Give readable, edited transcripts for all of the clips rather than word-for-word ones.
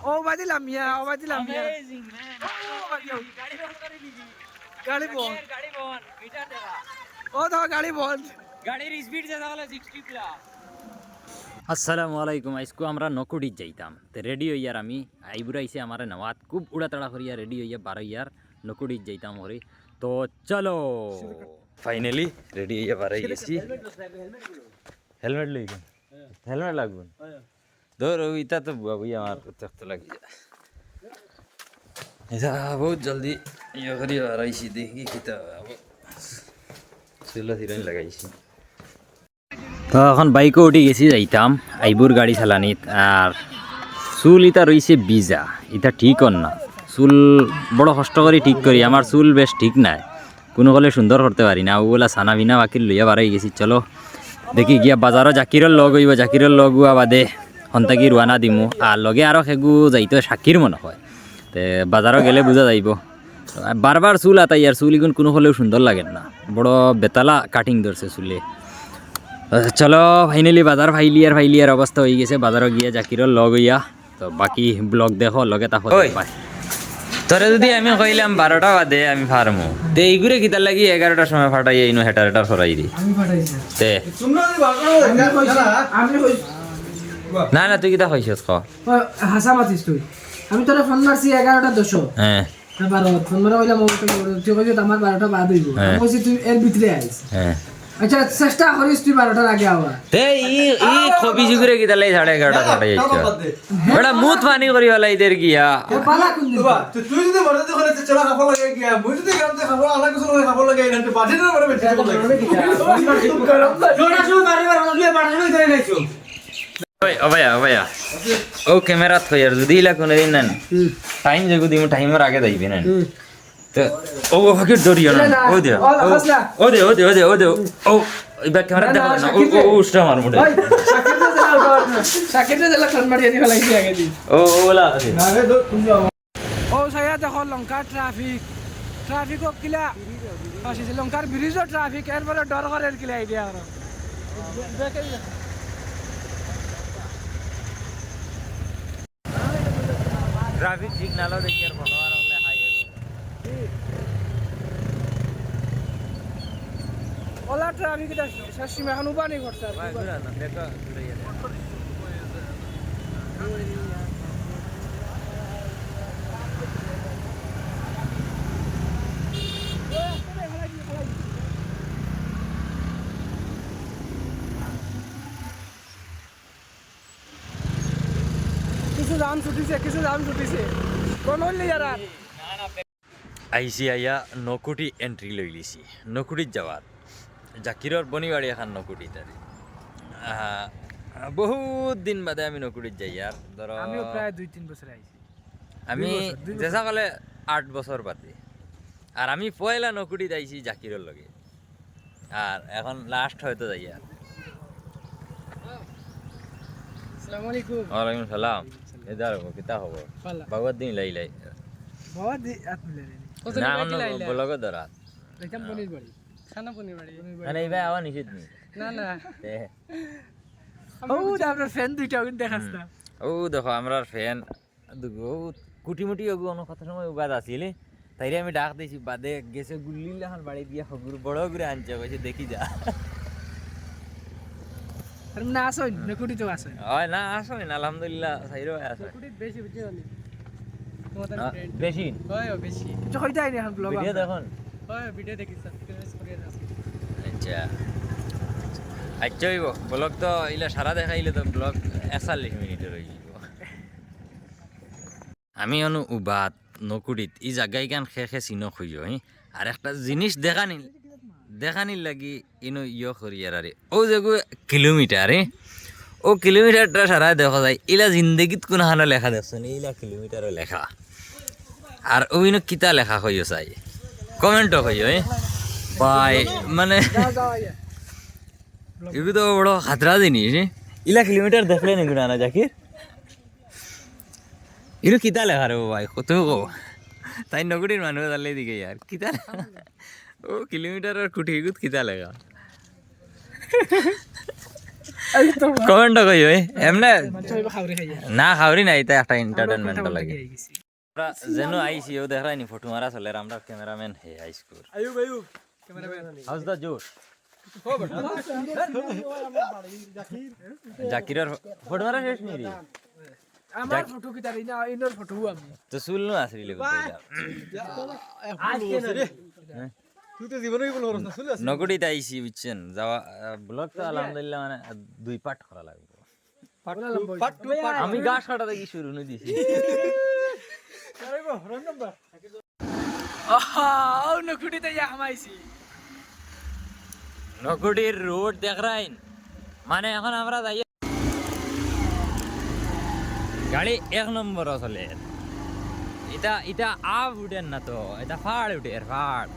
ও বাজিলাম মিয়া ও বাজিলাম মিয়া গাড়ি বন্ধ মিটার দেখা ও তো গাড়ি বন্ধ গাড়ির স্পিড যে তাহলে 60 প্লাস। আসসালামু আলাইকুম। আজকে আমরা নকুড়ি যাইতাম তো রেডি হইয়ার আমি আইবুড়াইছে আমার নেওয়াত খুব উড়াতাড়া করিয়া রেডি হইয়া বার হইয়ার নকুড়ি যাইতাম হরি। তো চলো ফাইনালি রেডি হইয়া বার হয়ে গেছি। হেলমেট লই হেলমেট লাগবে ধর ইটা তো বুই আমার তো লাগি যায় এটা বহুত জলদি ইয়ে করি বার হইছি দেখি কিতা চুলা থিরানি লাগাইছি। তো এখন বাইকে উঠে গেছি যাইতাম আইবুর গাড়ি চালানিত। আর চুল ইটা রয়েছে বিজা, ইটা ঠিক হন না। চুল বড় কষ্ট করে ঠিক করি, আমার চুল বেশ ঠিক নাই, কোনো হলে সুন্দর করতে পারি না। ওগুলা সানা বিনা বাকি লইয়া বাড়াই গেছি। চলো দেখি গিয়া বাজারও জাকিরের লগ হইব, জাকিরের লগ হওয়া বাদে সন্তাকি রোয়ানা দিমু। আর লগে আরও সেগু যাইতো সাক্ষীর মনে হয়, তে বাজারও গেলে বোঝা যাইব। বারবার চুল আতাই আর চুল ইগুন কোনো হলেও সুন্দর লাগে না, বড় বেতালা কাটিং ধরছে চুলে। চলো ফাইনালি বাজার ফাইলিয়ার অবস্থা হয়ে গেছে। বাজারও গিয়া জাকিরর লগ হইয়া তো বাকি ব্লগ দেখো লগে তা পাই। তোরে যদি আমি কইলাম 12টা বাদে আমি ফার্মো তে এইগুরে কিতার লাগি 11টার সময় ফাটাই আইনো হেটার সরাই দি তে না না তুই কিতা কইছস ক হাসা মাতিস তুই। আমি তোরে ফোন মারছি 11টা 10। হ্যাঁ ফোন মারা হইলা তুই কইছিস আমার 12টা বাদ হইব। আমি কইছি তুই এর ভিতরে আইস। হ্যাঁ আচ্ছা চেষ্টা করিস তুই 12টার আগে আওয়া। তে ই খবি জুগুরে কিতা লাই 11:30টা ফাটাই আইছ বড়া মুত পানি করি হলাই দের গিয়া পালা কোন দিন তুই যদি বড় তো করে চলা খাবো লাগে গিয়া মুই যদি গ্রামতে খাবো আলাদা কিছু লাগে খাবো লাগে না বাজে না বড় বেশি খাবো লাগে জোড়া শুন বারবার লগে বাড়া শুন ধরে নাইছো। ওই অবায়া ও ক্যামেরা থই আর যদি ইলা কোন দিন না টাইম যেগু দিমু টাইমের আগে যাইবে না তো ও হকির দরিয়া না ও দে ও এবার ক্যামেরা দেখো না ও উষ্টা মার মুড়ে সাকেটে দিলা ফোন মারিয়া দি ফেলাইছি আগে দি ও ওলা আছে আরে তো তুমি ও সাইয়া দেখো লঙ্কার ট্রাফিক ও কিলা আসিছে লঙ্কার ব্রিজও ট্রাফিক এর পরে ডর করে কিলা আইডিয়া আর ট্রাফিক সিগন্যালও দেখি আর ফলোয়ার হলে হাই ওলা ট্রাফিক এটা সীমা এখন উপানি করছে আর ভাই ঘুরা না দেখো কিছু দাম ছুটিছে কোন হইলি যারা আইসি আইয়া নকুটি এন্ট্রি লই লিছি নকুটিত যাওয়ার জাকিরর বনিবাড়ি এখন নকুটি তারি বহুত দিন বাদে আমি নকুটিত যাই। আর ধরো আমিও প্রায় 2-3 বছর আইছি। আমি যেসা কলে 8 বছর বাদে। আর আমি পয়লা নকুটিত আইছি জাকিরর লগে, আর এখন লাস্ট হয়তো যাই। আর আসসালামু আলাইকুম। ওয়ালাইকুম সালাম। এদার কিতা খবর? বাবার দিন লাই বাবা দি আত মিলে না অন্য ব্লগ ধরা দেখলাম পনির বাড়ি খানা পনির বাড়ি মানে এইবার আবার নিষেধ নেই না তে ও আপনার ফ্যান দুইটা কিন্তু দেখাস না। ও দেখো আমরার ফ্যান কুটিমুটি ওগু অন্য কথা সময় বাদ আছিল তাইলে আমি ডাক দিয়েছি বাদে গেছে গুল্লি এখন বাড়ি দিয়ে হগুর বড় করে আনছে কইছে দেখি যা আর না আসই নকুটি তো আসই হয় না আসো না আলহামদুলিল্লাহ সাইরো আছে নকুটি বেশি বুঝি জানি তোমাদের ফ্রেন্ড বেশি হয় বেশি কিছু হইতাই না এখন ব্লগ ভিডিও দেখুন হয় ভিডিও দেখি সাবস্ক্রাইব করে দাও। আচ্ছা আচ্ছা হইব ব্লগ তো ইলা সারা দেখাইলে তো ব্লগ 41 মিনিটের হয়ে যাব। আমি অনু উবাত নকুড়িত এই জায়গায় গান খেয়ে চিনক হইও আর একটা জিনিস দেখানির লাগি ইনো ইয় করিয়ার আরে ও যে কিলোমিটার ও কিলোমিটারটা সারা দেখা যায় ইলা জিন্দগিত কোন হানো লেখা দেখছেন ইলা কিলোমিটারও লেখা। আর ওইনো কিতা লেখা হইও চাই কমেন্টও হইও ভাই মানে এগুলো তো বড় খাতরা জিনিস ইলা কিলোমিটার দেখলে নাকি না জাকির ইনো কিতা লেখা রে ভাই কত কো তাই নগুড়ির মানুষ তাহলে দিকে আর কিতা ও কিলোমিটার আর কুটি কিতা লেখা একদম কমেন্ট কই ওই এমনে চইব খাওরি খাইয়া না খাওরি না এটা একটা এন্টারটেইনমেন্ট লাগে আমরা যেন আইছি ও দেখাইনি ফটো মারা চলে আমরা ক্যামেরাম্যান হে high school Ayub Ayub cameraman house দা জোশ ও বেটা জাকিরের ফটো মারা শেষ নি রে আমার ফটো কি তারি না ইনোর ফটো আমি তো চুল নো আসলি লে তুই তো জীবনেই বল হরস না চলে আসিস নগড়ি আইছি বুঝছেন যাওয়া ব্লগ তো আলহামদুলিল্লাহ মানে 2 পার্ট করা লাগবে পার্ট 2 পার্ট আমি গাছ কাটা দেখি শুরু নই দিছি আরে গো রন নাম্বার ও নকুড়িতে ইয়া হামাইছি নগড়ির রোড দেখ রাইন মানে এখন আমরা যাই গাড়ি 1 নম্বর চলে এটা এটা আব উঠেন না তো এটা ফাড় উঠে ফাড়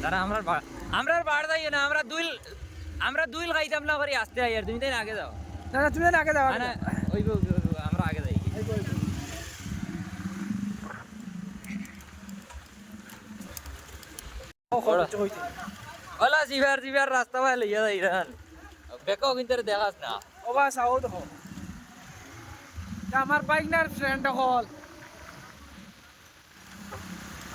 তারা আমরা বাড় যাই না আমরা দুইল খাইতাম না করে আসতে আই আর তুমি তাই আগে যাও না না তুমি আগে যাও না ওই আমরা আগে যাই ওলা জিভার রাস্তা ভাই লইয়া যাই রান বেকো কিন্তু দেখাস না ও বাস আও দেখো আমার বাইকনার ফ্রেন্ড হল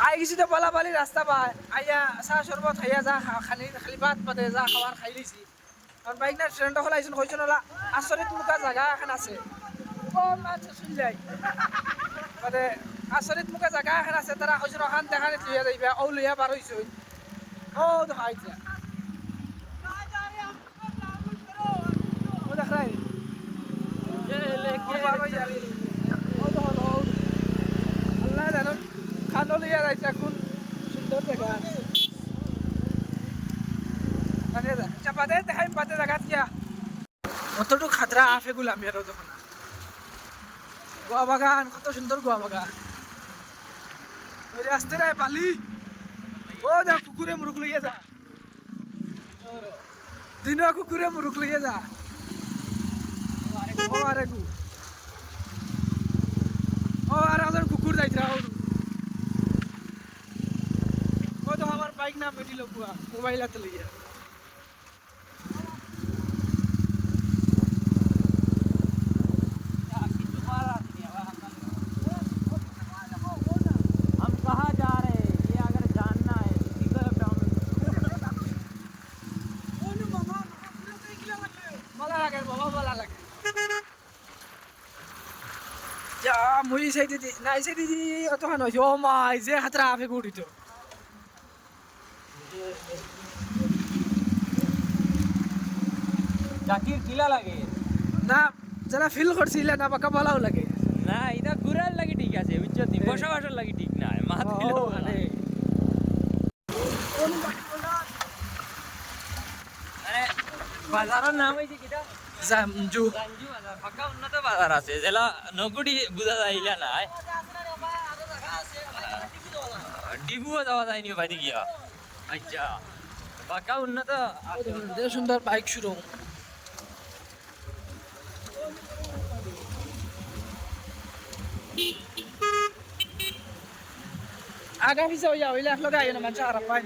আই গেছি তো বলাবালি রাস্তা পায় আইয়া চাহ চরবত খাইয়া যা খালি খালি ভাত পাতে যা খাবার খাই লিছি আর বাইকনার ফ্রেন্ড হল আইসন কইছেন ওলা আচরিত মুখা জায়গা এখন আছে কম আছে শুনি যাই মানে আচরিত মুখা জায়গা এখন আছে তারা কইছেন ওখান দেখানে লইয়া যাইবা ও লইয়া পার হইছ ও দেখা আইছা ও দেখাই আল্লাহ জানো খানো লিয়া যাইছে এখন সুন্দর জায়গা চাপাতে দেখাই পাতে জায়গা দিয়া অতটুকু খাতরা আফে গুলাম আরো যখন গোয়া বাগান কত সুন্দর গোয়া বাগান ওই আসতে রে বালি ও যা কুকুরে মুরুক লইয়া যা দিনা কুকুরে মুরুক লইয়া যা ও আরে গু ও আর আজন কুকুর যাইছে ও তো আমার বাইক না বেটি লগুয়া মোবাইল হাতে লইয়া মুই সাইডে দি নাই সাইডে দি অত খান ও মাই যে খাতরা আফে গুড়িত জাকির কিলা লাগে না যারা ফিল করছিল না বাকা ভালো লাগে না এটা ঘুরার লাগি ঠিক আছে বুঝছো নি বসবাসের লাগি ঠিক না মাত দিলো মানে আরে বাজারের নাম হইছে কিটা জামজু জামজু বাজার পাকা উন্নত বাজার আছে যেলা নগুড়ি বুঝা যাইলা না ডিবুও যাওয়া যায়নি বাইরে গিয়া আচ্ছা পাকা উন্নত সুন্দর বাইক শুরু আগা পিছে হইয়া হইলে এক লগে আইও না মানুষ খারাপ পায়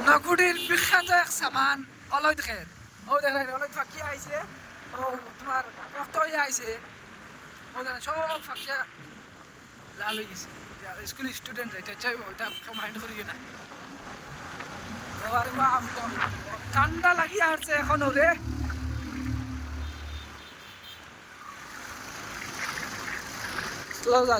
নকুড়ির বিখ্যাত এক সামান অলয় দেখেন ও দেখেন অলয় ফাঁকিয়া আইছে ও তোমার রক্ত হইয়া আইছে ও দেখেন সব ফাঁকিয়া লাল হয়ে গেছে স্কুল স্টুডেন্ট এটা চাইব ওটা মাইন্ড করিও না আরে বাপ ঠান্ডা লাগিয়া আসছে এখন ওরে স্লো যা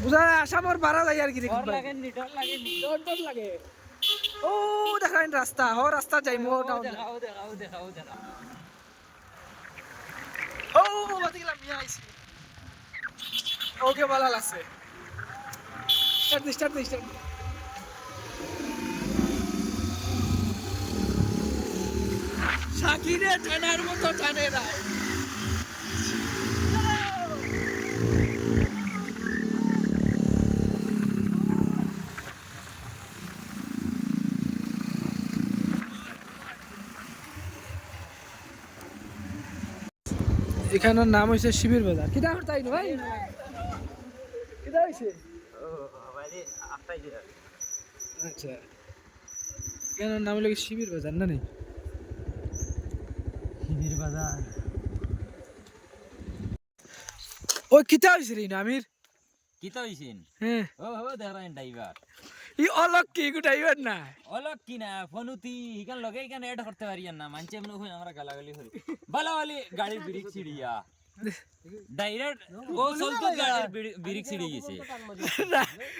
বুঝা আসামর বাড়া যায় আর কি ডর লাগে নি ডর লাগে ও দেখাইন রাস্তা ও রাস্তা যাই মো ডাউন দেখাও ও বাতি গেলাম মিয়া আইছি ওকে ভালো লাগছে স্টার্ট শাকিরে টানার মতো টানে না এখানের নাম হয়েছে শিবির বাজার কিটা তাই না ভাই কিটা হয়েছে আচ্ছা এখানের নাম হলো শিবির বাজার না নেই শিবির বাজার ওই কিটা হয়েছে রে আমির কিতা হইছেন হ্যাঁ ও দেখেন ড্রাইভার ই অলক কি গুটাইবার না অলক কি না ফনুতি ইকান লগে ইকান এড করতে পারিয়ান না মানছে মনে হয় আমরা গালাগালি করি বালাওয়ালি গাড়ির ব্রেক ছিড়িয়া ডাইরেক্ট ও চলতো গাড়ির ব্রেক ছিড়ি গেছে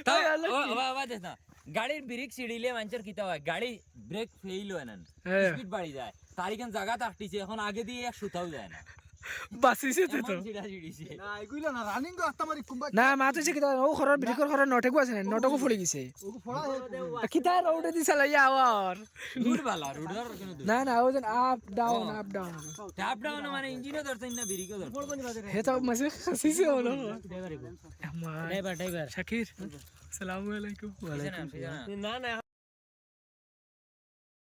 তাই ও বাবা দেখ না গাড়ির ব্রেক ছিড়িলে মানছের কিতা হয় গাড়ি ব্রেক ফেল হয় না স্পিড বাড়ি যায় তার ইকান জায়গা তাকটিছে এখন আগে দিয়ে এক সুতাও যায় না বাসিছে তো এমন ছিড়া ছিড়িছে না এগুলা না রানিং গো আস্তা মারি কুম্বা না মাতুছে কিটা ও খরর ব্রেকর খরর নটেকো আছে না নটকো ফুলে গেছে ওগো ফড়া কিটা রোডে দি চালাইয়া আওয়ার রুট বালা রুট ধর কেন না না ও যেন আপ ডাউন ট্যাপ ডাউন মানে ইঞ্জিনও ধরছেন না ব্রেকও ধরছেন হে তো মাসে খাসিছে হলো ড্রাইভার শাকির আসসালামু আলাইকুম না না